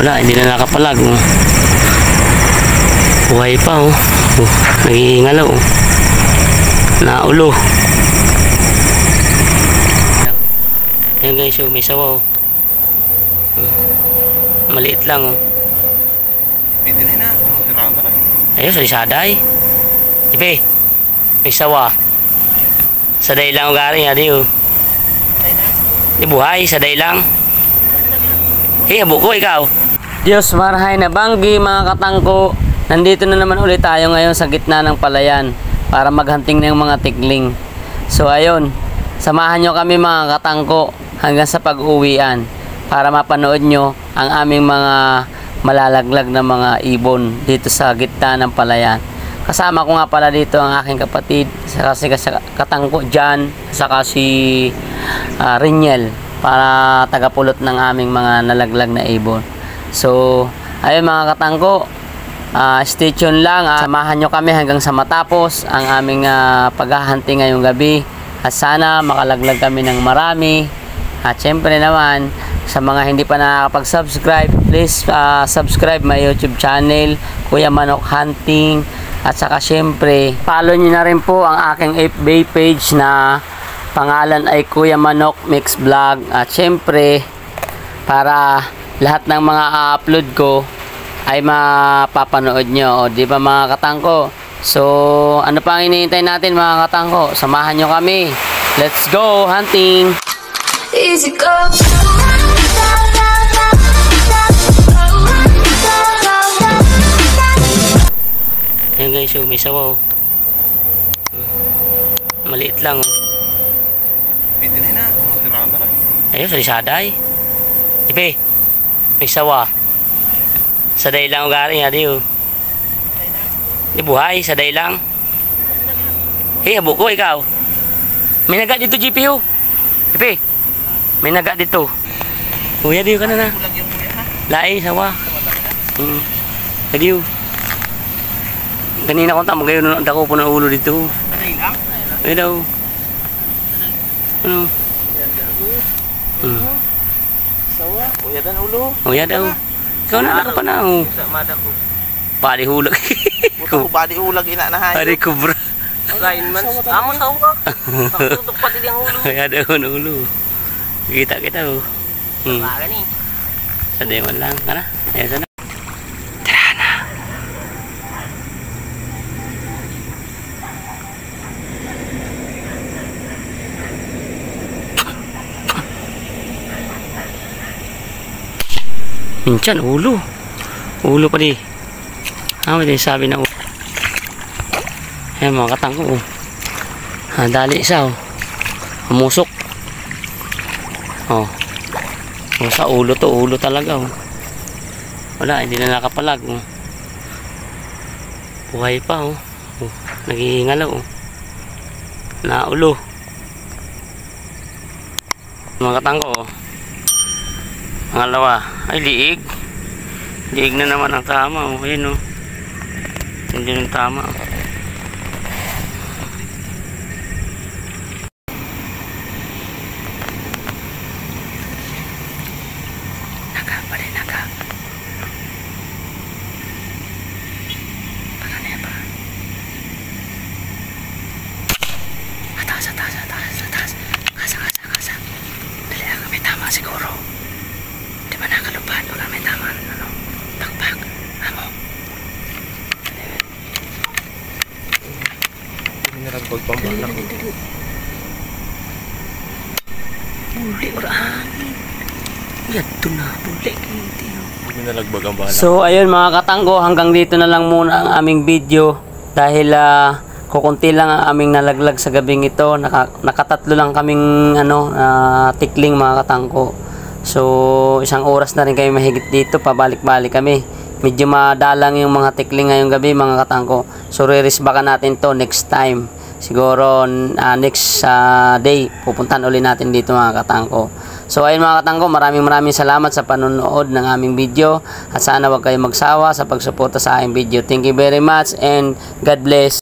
Wala, hindi na nakapalag. Buhay pa oh. Nagihingalaw oh. Naulo. Ayan guys, oh, may sawa oh. Maliit lang oh. Pwede na na. Ayun, sa isaday. Ipe, may sawa. Saday lang o garing, adi oh. Di buhay, saday lang. Hey, abo ko, ikaw. Diyos marahay na banggi mga katangko. Nandito na naman ulit tayo ngayon sa gitna ng palayan para maghunting ng mga tikling. So ayun, samahan nyo kami mga katangko hanggang sa pag-uwian para mapanood nyo ang aming mga malalaglag na mga ibon dito sa gitna ng palayan. Kasama ko nga pala dito ang aking kapatid, saka si katangko Jan, saka si Rinyel para tagapulot ng aming mga nalaglag na ibon. So ayun mga katangko, stay tuned lang, samahan nyo kami hanggang sa matapos ang aming paghahunting ngayong gabi at sana makalaglag kami ng marami. At syempre naman sa mga hindi pa nakakapag-subscribe, please subscribe my YouTube channel Kuya Manok Hunting. At saka syempre follow nyo na rin po ang aking FB page na pangalan ay Kuya Manok Mix Vlog. At syempre para lahat ng mga upload ko ay mapapanood nyo, o di ba mga katangko? So ano pa ang hinihintay natin mga katangko? Samahan nyo kami, let's go hunting. Easy go. Ayan guys, may sawa oh. Maliit lang oh. Pwede na na. Ayun, sa isaday. Ipe, may sawa. Saday lang o garing, adi oh. Di buhay, saday lang. Hey, abo ko, ikaw. May naga dito, GPU. Ipe, may naga dito. Kuya, diyo ka na na. Lai, sawa. Adiyo. Kanina ko tamo kayo nung ako po ng ulo dito. Ay daw. Ano? Sawa. Kuya dan ulo. Kuya daw. Ikaw na ka pa na oh. Pali hulag. Buto bali ulag ina na hayo. Pali kubra. Lain man. Amo sawa ka. Tutok pati diyang ulo. Kuya daw ng ulo. Kita oh. Wala ni. Saday man lang, kana. Ayan sana. Minsan ulo pa di. May sabi na ulo. Ayan mga katangko oh. Dali isa oh. Humusok oh. Sa ulo to, ulo talaga oh. Wala, hindi na nakapalag oh. Buhay pa oh. Naghihingalaw oh. Naulo mga katangko oh. Pangalawa, ay liig. Liig na naman ang tama oh. Ayun oh. Hindi yung tama oh. Naga pa rin, naga. Baka na yan ba? Atas. Kasa. Dali lang, may tama siguro. Nakalupan, baka may tama ano, pakpak, amo. Hindi na nagpagpambalak. Uli orang. Yato na, uli. Hindi na nagbag ang balak. So ayun mga katangko, hanggang dito na lang muna ang aming video. Dahil kukunti lang ang aming nalaglag sa gabing ito. Nakatatlo lang kaming tikling mga katangko. So isang oras na rin kayo mahigit dito, pabalik-balik kami. Medyo madalang yung mga tikling ngayong gabi mga katangko. So re-risbakan natin to next time. Siguro next day pupuntahan ulit natin dito mga katangko. So ayun mga katangko, maraming salamat sa panonood ng aming video. At sana wag kayong magsawa sa pagsuporta sa aking video. Thank you very much and God bless.